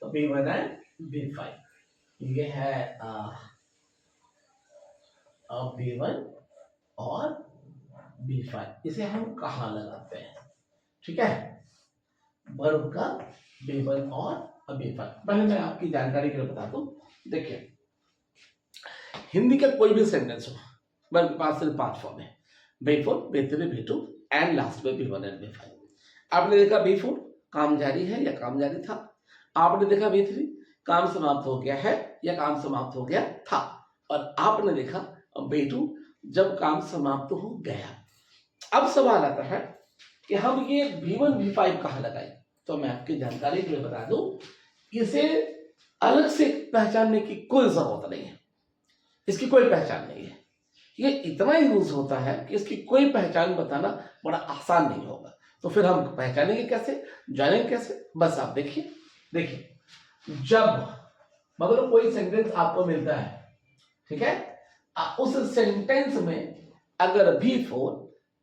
B1 एंड B5 ये है B1 और B5, इसे हम कहाँ लगाते हैं। ठीक है, वर्ब का B1 और B5। पहले मैं आपकी जानकारी के लिए बता दूं, देखिए हिंदी का कोई भी सेंटेंस हो, वर्ब के पास सिर्फ 5 फॉर्म है, B4, B3, B2 and last में B1 एंड B5। आपने देखा B4 काम जारी है या काम जारी था, आपने देखा B3 काम समाप्त हो गया है या काम समाप्त हो गया था, और आपने देखा B2 जब काम समाप्त हो गया। अब सवाल आता है कि हम ये B1 B5 कहाँ लगाए, तो मैं आपकी जानकारी के लिए बता दूं, इसे अलग से पहचानने की कोई जरूरत नहीं है, इसकी कोई पहचान नहीं है। ये इतना यूज होता है कि इसकी कोई पहचान बताना बड़ा आसान नहीं होगा। तो फिर हम पहचानेंगे कैसे, जानेंगे कैसे, बस आप देखिए। देखिए जब मतलब कोई सेंटेंस आपको मिलता है, ठीक है, उस सेंटेंस में अगर B4,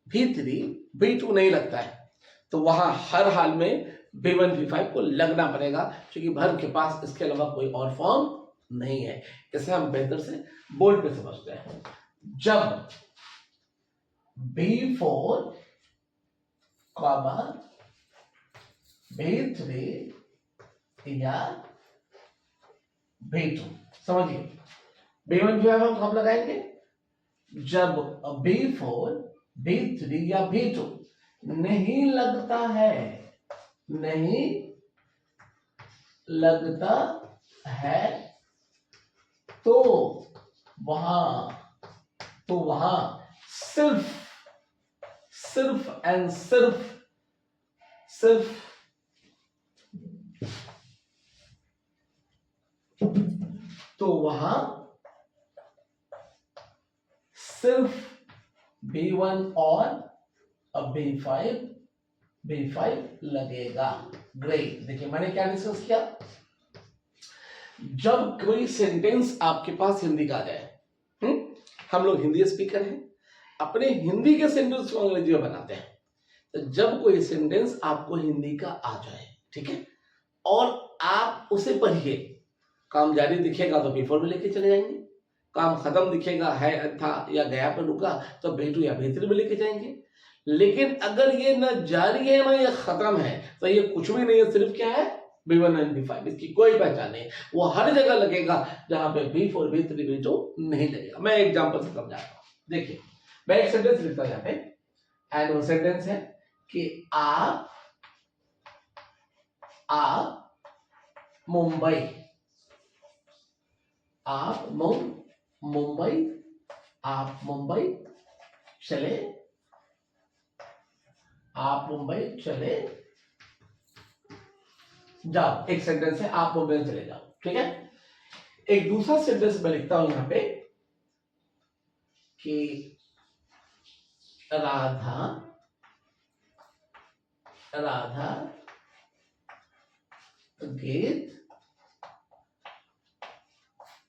B3, B2 नहीं लगता है तो वहां हर हाल में B1 B5 को लगना पड़ेगा, क्योंकि वर्ब के पास इसके अलावा कोई और फॉर्म नहीं है। इसे हम बेहतर से बोल्ड पे समझते हैं। जब B4, B3 या B2, समझिए B1 B5 हम कब लगाएंगे, जब B4 B3 या B2 नहीं लगता है, नहीं लगता है, तो वहां सिर्फ एंड सिर्फ तो वहां सिर्फ B1 और B5 लगेगा। ग्रेट। देखिए मैंने क्या डिस्कस किया, जब कोई सेंटेंस आपके पास हिंदी का आ जाए, हम लोग हिंदी स्पीकर हैं, अपने हिंदी के सेंटेंस को अंग्रेजी में बनाते हैं, तो जब कोई सेंटेंस आपको हिंदी का आ जाए, ठीक है, और आप उसे पढ़िए, काम जारी दिखेगा तो B4 में लेके चले जाएंगे, काम खत्म दिखेगा है था या गया पर रुका तो B2 या B3 में लेके जाएंगे। लेकिन अगर ये न जारी है ना ये खत्म है, तो ये कुछ भी नहीं है, सिर्फ क्या है B1 एंड B5, इसकी कोई पहचान नहीं। वो हर जगह लगेगा जहां पे B4 B3 B2 नहीं लगेगा। मैं एग्जांपल से समझाता हूं। देखिए मैं एक सेंटेंस लिखता यहाँ पे, एंड वो सेंटेंस है कि आप मुंबई, आप मुंबई चले जाओ। एक सेंटेंस है आप मुंबई चले जाओ, ठीक है। एक दूसरा सेंटेंस मैं लिखता हूं यहां पे कि राधा गीत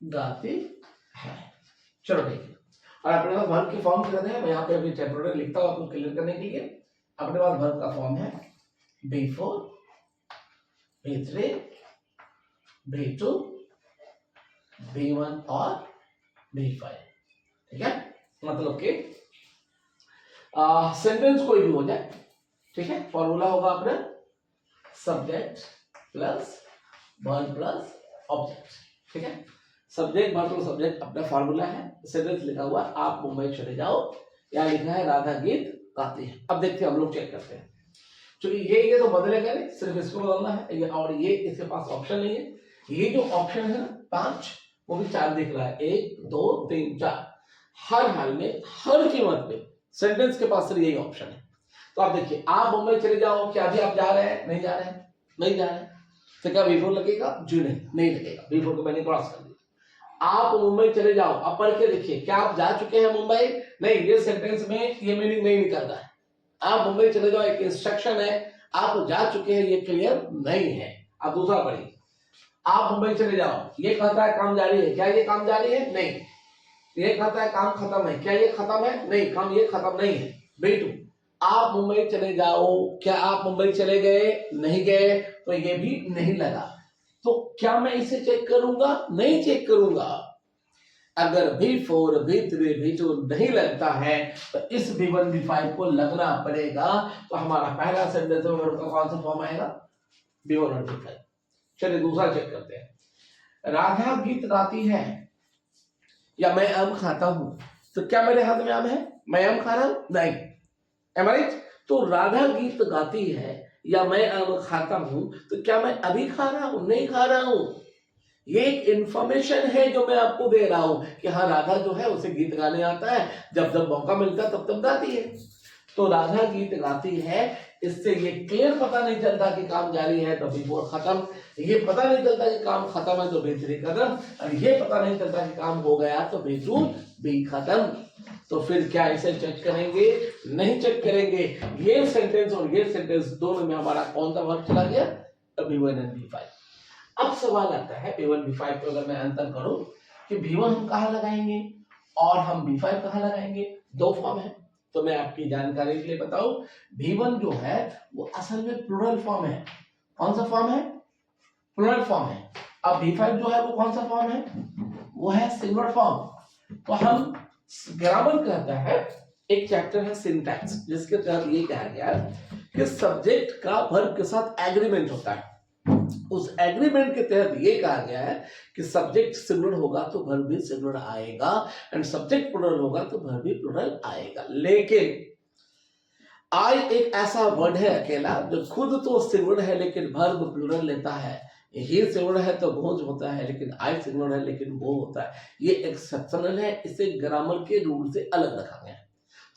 गाती है। चलो ठीक है, और अपने पास वर्ब की फॉर्म कर रहे हैं, मैं यहाँ पे अभी टेम्परेरी लिखता हूँ आपको क्लियर करने के लिए। अपने पास वर्ब का फॉर्म है B4 B3 B2 B1 और B5, ठीक है। मतलब कि सेंटेंस कोई भी हो जाए, ठीक है, फॉर्मूला होगा अपना subject plus verb plus object, ठीक है। सब्जेक्ट वर्ब प्लस ऑब्जेक्ट अपना फॉर्मूला है। सेंटेंस लिखा हुआ आप मुंबई चले जाओ, या लिखा है राधा गीत गाती है। अब देखते हैं, हम लोग चेक करते हैं, क्योंकि ये तो बदलेगा नहीं, सिर्फ इसको बदलना है, और ये इसके पास ऑप्शन नहीं है। ये जो ऑप्शन है ना 5, वो भी 4 दिख रहा है, 1 2 3 4, हर हाल में हर कीमत पे सेंटेंस के पास सिर्फ यही ऑप्शन है। तो आप देखिए आप मुंबई चले जाओ, क्या अभी आप जा रहे हैं? नहीं जा रहे हैं, नहीं जा रहे हैं, तो क्या B4 लगेगा? जी नहीं लगेगा, B4 को मैंने क्रॉस कर दिया। आप मुंबई चले जाओ, अब पढ़ के देखिए, क्या आप जा चुके हैं मुंबई? नहीं, ये सेंटेंस में ये मीनिंग नहीं निकलता है। आप मुंबई चले जाओ एक इंस्ट्रक्शन है, आप जा चुके हैं ये क्लियर नहीं है। अब दूसरा पढ़िए, आप मुंबई चले जाओ, ये कहता है काम जारी है, क्या ये काम जारी है? नहीं। ये कहता है काम खत्म है, क्या ये खत्म है? नहीं, काम ये खत्म नहीं है। B2 आप मुंबई चले जाओ, क्या आप मुंबई चले गए? नहीं गए, तो ये भी नहीं लगा। तो क्या मैं इसे चेक करूंगा? नहीं चेक करूंगा। अगर B4 B3 B2 नहीं लगता है तो इस B1 B5 को लगना पड़ेगा। तो हमारा पहला सेंटेंस का कौन सा फॉर्म आएगा? B1 और B5। चलिए दूसरा चेक करते हैं। राधा गीत गाती है या मैं आम खाता हूं, तो क्या मेरे हाथ में आम है? मैं आम खा रहा हूं? नहीं। Am I right? तो राधा गीत गाती है या मैं आम खाता हूं, तो क्या मैं अभी खा रहा हूं? नहीं खा रहा हूं। ये एक इंफॉर्मेशन है जो मैं आपको दे रहा हूं कि हाँ राधा जो है उसे गीत गाने आता है, जब जब मौका मिलता है तब तब गाती है। तो राधा गीत गाती है, इससे ये क्लियर पता नहीं चलता कि काम जारी है तो B4 खत्म, ये पता नहीं चलता कि काम खत्म है तो B3 खत्म, और ये पता नहीं चलता कि काम हो गया तो B2 B खत्म। तो फिर क्या इसे चेक करेंगे? नहीं चेक करेंगे। ये सेंटेंस और ये सेंटेंस दोनों में हमारा कौन सा वर्ब चला गया? B1 और B5। अब सवाल आता है B1 B5 को अगर मैं अंतर करूं कि B1 हम कहां लगाएंगे और हम B5 कहां लगाएंगे? दो फॉर्म है, तो मैं आपकी जानकारी के लिए बताऊं, B1 जो है वो असल में प्लूरल फॉर्म है। कौन सा फॉर्म है? प्लूरल फॉर्म है। अब B5 जो है वो कौन सा फॉर्म है? वो है सिंगुलर फॉर्म। तो हम ग्रामर कहता है, एक चैप्टर है सिंटैक्स, जिसके तहत ये कहा गया कि सब्जेक्ट का वर्ब के साथ एग्रीमेंट होता है। उस एग्रीमेंट के तहत ये कहा गया है कि सब्जेक्ट सिंगुलर होगा तो वर्ब भी सिंगुलर आएगा, एंड सब्जेक्ट प्लूरल होगा तो वर्ब भी प्लूरल आएगा। लेकिन आई एक ऐसा वर्ड है अकेला जो खुद तो सिंगुलर है लेकिन वर्ब प्लूरल लेता है। ही सिंगुलर है तो गोज होता है, लेकिन आई सिंगुलर है लेकिन गो होता है। ये एक्सेप्शनल है, इसे ग्रामर के रूल से अलग रखा गया है।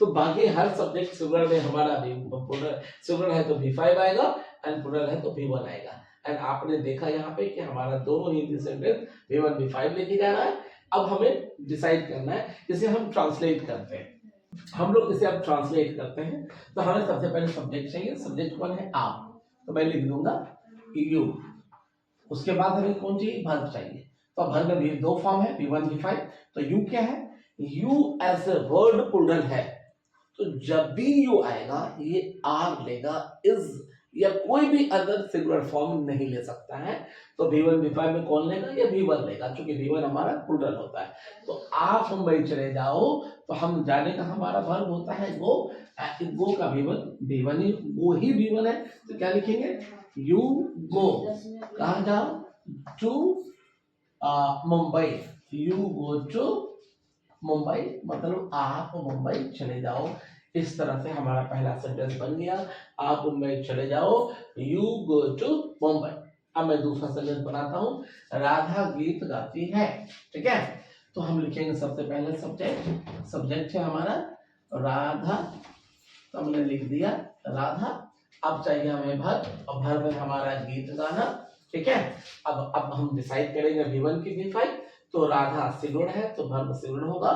तो बाकी हर सब्जेक्ट सिंगुलर में हमारा सिंगुलर है तो V5 आएगा, एंड प्लूरल है तो V1 आएगा। एंड आपने देखा यहाँ पे कि हमारा दोनों हिंदी सेंटेंस V1 V5 लेके जा रहा है। अब हमें डिसाइड करना है, इसे हम ट्रांसलेट करते हैं। हम लोग इसे अब ट्रांसलेट करते हैं। तो हमें सबसे पहले सब्जेक्ट चाहिए। सब्जेक्ट कौन है? आप। तो मैं लिख दूंगा यू। उसके बाद हमें कौन चाहिए? वर्ब चाहिए। तो वर्ब में भी दो फॉर्म है, V1 V5। तो यू क्या है? You as a word plural है, तो जब भी यू आएगा ये आर लेगा, इज या कोई भी अदर सिंगुलर फॉर्म नहीं ले सकता है। तो V1 V5 में कौन लेगा? ये V1 लेगा, क्योंकि V1 हमारा प्लूरल होता है। तो आप मुंबई चले जाओ, तो हम जाने का हमारा वर्ब होता है गो। गो का V1 ही वो ही V1 है। तो क्या लिखेंगे? You go. कहाँ जाओ? To Mumbai. You go to Mumbai, मतलब आप मुंबई चले जाओ। इस तरह से हमारा पहला सेंटेंस बन गया, आप मुंबई चले जाओ, यू गो टू मुंबई। अब मैं दूसरा सेंटेंस बनाता हूं, राधा गीत गाती है। ठीक है, तो हम लिखेंगे सबसे पहले सब्जेक्ट है हमारा राधा, तो हमने लिख दिया राधा। अब चाहिए हमें वर्ब, और वर्ब है हमारा गीत गाना। ठीक है, अब हम डिसाइड करेंगे V1 की V5। तो राधा सिंगुलर है तो वर्ब सिंगुलर होगा,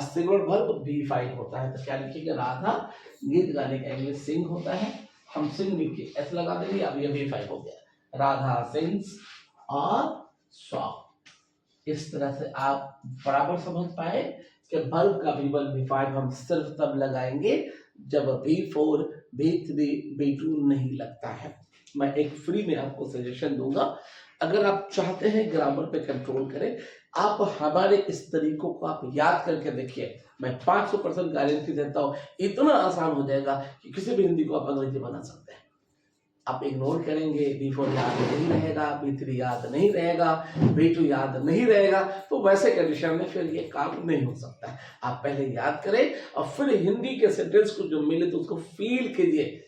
सिंगुलर वर्ब V5 होता है। तो क्या लिखेंगे? राधा गीत गाने का इंग्लिश सिंग होता है, हम सिंग लिख के ऐसे लगा देंगे। अब ये V5 हो गया, राधा सिंग्स और सॉन्ग। इस तरह से आप बराबर समझ पाए कि वर्ब का V1 V5 हम सिर्फ तब लगाएंगे जब V4 V3 V2 नहीं लगता है। मैं एक फ्री में आपको सजेशन दूंगा, अगर आप चाहते हैं ग्रामर पे कंट्रोल करें, आप हमारे इस तरीकों को आप याद करके देखिए। मैं 500% गारंटी देता हूं, इतना आसान हो जाएगा कि किसी भी हिंदी को आप अंग्रेजी बना सकते हैं। आप इग्नोर करेंगे, V4 याद नहीं रहेगा, V3 याद नहीं रहेगा, V2 याद नहीं रहेगा, तो वैसे कंडीशन में फिर ये काम नहीं हो सकता है। आप पहले याद करें और फिर हिंदी के सेंटेंस को जो मिले तो उसको फील कीजिए।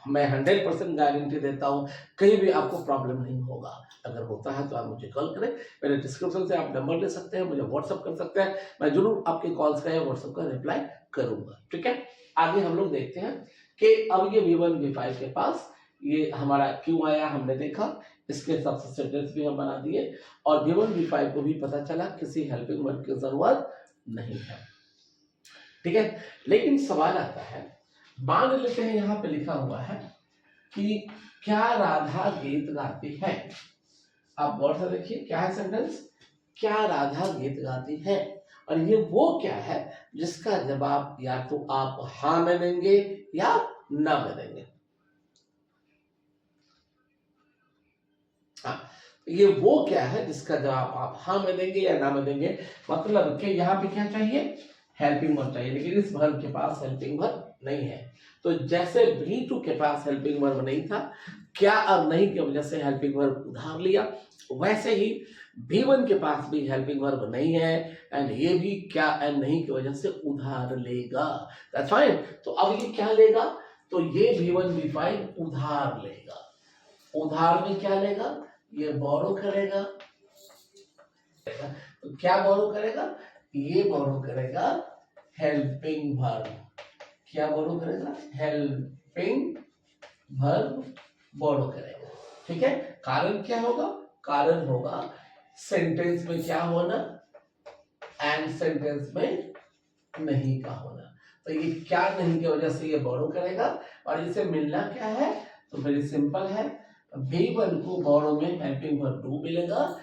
मैं 100% गारंटी देता हूं, कहीं भी आपको प्रॉब्लम नहीं होगा। अगर होता है तो आप मुझे कॉल करें, मेरे डिस्क्रिप्शन से आप नंबर ले सकते हैं, मुझे व्हाट्सअप कर सकते हैं, मैं जरूर आपके कॉल्स का या व्हाट्सअप का रिप्लाई करूंगा। ठीक है, आगे हम लोग देखते हैं कि अब ये V1 V5 के पास ये हमारा क्यों आया, हमने देखा। इसके हिसाब से सेंटेंस भी हम बना दिए, और V1 V5 को भी पता चला किसी हेल्पिंग वर्ब की जरूरत नहीं है। ठीक है, लेकिन सवाल आता है, मान लेते हैं यहाँ पे लिखा हुआ है कि क्या राधा गीत गाती है। आप गौर से देखिए, क्या है सेंटेंस? क्या राधा गीत गाती है। और ये वो क्या है जिसका जवाब या तो आप हाँ में देंगे या ना में देंगे। हाँ, ये वो क्या है जिसका जवाब आप हाँ में देंगे या ना में देंगे। मतलब कि यहाँ पे क्या चाहिए? हेल्पिंग वर्ब चाहिए, लेकिन इस वर्ब के पास हेल्पिंग वर्ब नहीं है। तो जैसे V2 के पास हेल्पिंग वर्ब नहीं था, क्या और नहीं की वजह से हेल्पिंग वर्ब उधार लिया, वैसे ही V1 के पास भी हेल्पिंग वर्ब नहीं है, एंड ये भी क्या एंड नहीं की वजह से उधार लेगा। That's fine. तो अब ये क्या लेगा? तो ये V1 V5 उधार लेगा। उधार में क्या लेगा? ये बोरो करेगा। तो क्या बोरो करेगा? ये बोरो करेगा हेल्पिंग वर्ब। क्या बोरो करेगा? हेल्पिंग वर्ब बोरो करेगा। ठीक है, कारण क्या होगा? कारण होगा सेंटेंस में क्या होना, एंड सेंटेंस में नहीं का होना। तो ये क्या नहीं की वजह से ये बोरो करेगा, और इसे मिलना क्या है? तो वेरी सिंपल है, V1 को बोरो में हेल्पिंग वर्ब डू मिलेगा,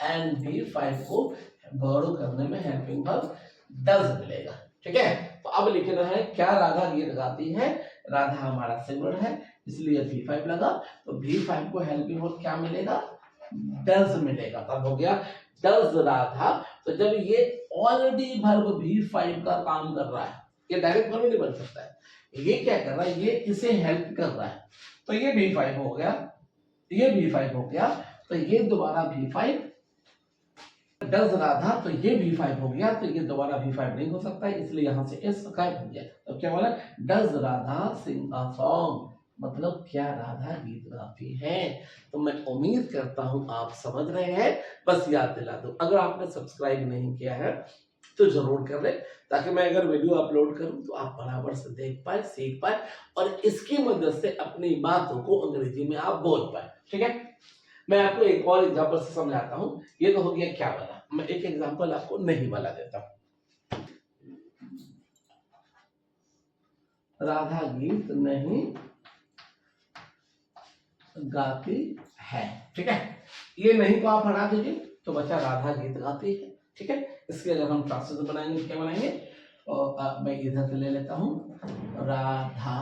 एंड V5 को बोरो करने में हेल्पिंग वर्ब डज मिलेगा। ठीक है, तो अब लिखना है क्या राधा गीत गाती है। राधा हमारा सिंगुलर है, इसलिए V5 लगा। तो V5 को हेल्पिंग वर्ब क्या मिलेगा? डज मिलेगा। तब हो गया डज राधा। तो जब ये ऑलरेडी वर्ब V5 का काम कर रहा है, ये डायरेक्ट वर्ब नहीं बन सकता है, ये क्या कर रहा है? ये इसे हेल्प कर रहा है, तो ये V5 हो गया। ये V5 हो गया, तो ये दोबारा V5 डज राधा, तो ये V5 हो गया, तो ये दोबारा V5 नहीं हो सकता है, इसलिए यहां से S गायब हो गया। तो क्या बोला, does Radha sing a song, मतलब क्या राधा गीत गाती है। तो मैं उम्मीद करता हूं आप समझ रहे हैं। बस याद दिला दो, अगर आपने सब्सक्राइब नहीं किया है तो जरूर कर ले, ताकि मैं अगर वीडियो अपलोड करूं तो आप बराबर से देख पाए, सीख पाए और इसकी मदद से अपनी बातों को अंग्रेजी में आप बोल पाए। ठीक है, मैं आपको एक और एग्जांपल से समझाता हूं। ये तो हो गया क्या वाला, मैं एक एग्जांपल आपको नहीं वाला देता हूं। राधा गीत नहीं गाती है, ठीक है, ये नहीं को आप हटा दीजिए तो बचा राधा गीत गाती है। ठीक है, इसके अगर हम ट्रांसलेशन बनाएंगे क्या बनाएंगे, और मैं इधर से ले लेता हूं, राधा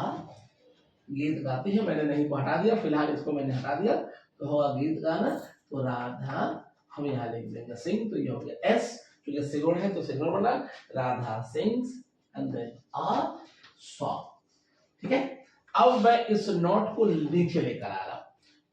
गीत गाती है, मैंने नहीं को हटा दिया, फिलहाल इसको मैंने हटा दिया, तो होगा गीत गाना, तो राधा हम यहाँ लिख देंगे सिंग, तो ये हो गया एस, क्योंकि सिंगुलर है तो सिंगुलर बना, Radha sings and then a song. ठीक है, अब मैं इस नॉट को नीचे लेकर आ रहा हूं।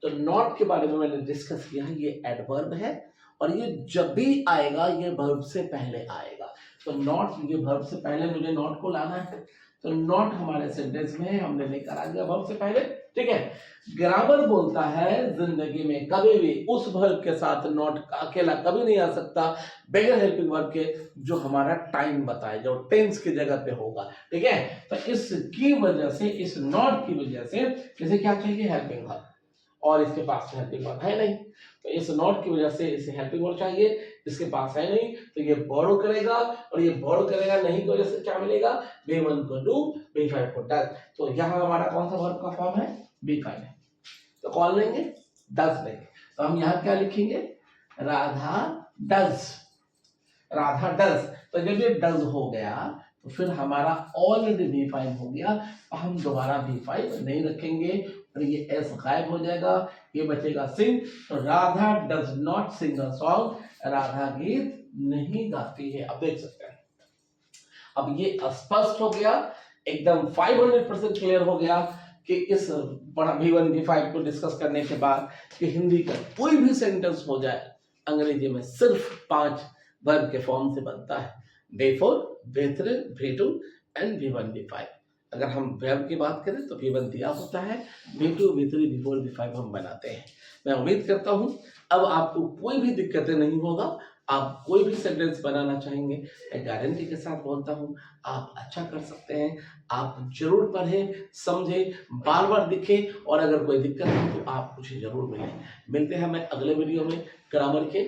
तो नॉट के बारे में मैंने डिस्कस किया है, ये एडवर्ब है और ये जब भी आएगा ये वर्ब से पहले आएगा। तो नॉट, ये वर्ब से पहले मुझे नॉट को लाना है, तो नॉट हमारे सेंटेंस में हमने लेकर आ दिया वर्ब से पहले। ठीक है, ग्रामर बोलता है जिंदगी में कभी भी उस वर्ब के साथ नॉट अकेला कभी नहीं आ सकता बगैर हेल्पिंग वर्ब के, जो हमारा टाइम बताए, जो टेंस की जगह पे होगा। ठीक है, तो इसकी वजह से, इस नॉट की वजह से इसे क्या चाहिए, हेल्पिंग वर्ब, और इसके पास हेल्पिंग वर्ब है नहीं, तो इस नॉट की वजह से इसे हेल्पिंग वर्ब चाहिए, इसके पास है नहीं, तो ये बोरो करेगा, और ये बोरो करेगा नहीं की वजह से क्या मिलेगा, B1 को डू, B5 को डज। तो यहाँ हमारा कौन सा वर्ब का फॉर्म है, B5 है, तो कौन लेंगे, डज लेंगे। तो हम यहाँ क्या लिखेंगे, राधा डज, राधा डज। तो जब ये डज हो गया तो फिर हमारा ऑलरेडी B5 हो गया, हम दोबारा B5 नहीं रखेंगे और ये एस गायब हो जाएगा, ये बचेगा सिंग। तो Radha does not sing a song, Radha गीत नहीं गाती है। अब देख सकते हैं, अब ये स्पष्ट हो गया, एकदम 500% क्लियर हो गया कि इस बड़ा B1 B5 को डिस्कस करने के बाद कि हिंदी का कोई भी सेंटेंस हो जाए अंग्रेजी में सिर्फ 5 वर्ब के फॉर्म से बनता है, B4, B3, B2 and B1 B5। अगर हम वर्ब की बात करें तो B1 दिया होता है, B2 B3 B4 B5 हम बनाते हैं। मैं उम्मीद करता हूं अब आपको कोई भी दिक्कतें नहीं होगा, आप कोई भी सेंटेंस बनाना चाहेंगे, मैं गारंटी के साथ बोलता हूं आप अच्छा कर सकते हैं। आप जरूर पढ़ें, समझें, बार बार दिखें, और अगर कोई दिक्कत है तो आप मुझे जरूर मिलें। मिलते हैं मैं अगले वीडियो में ग्रामर के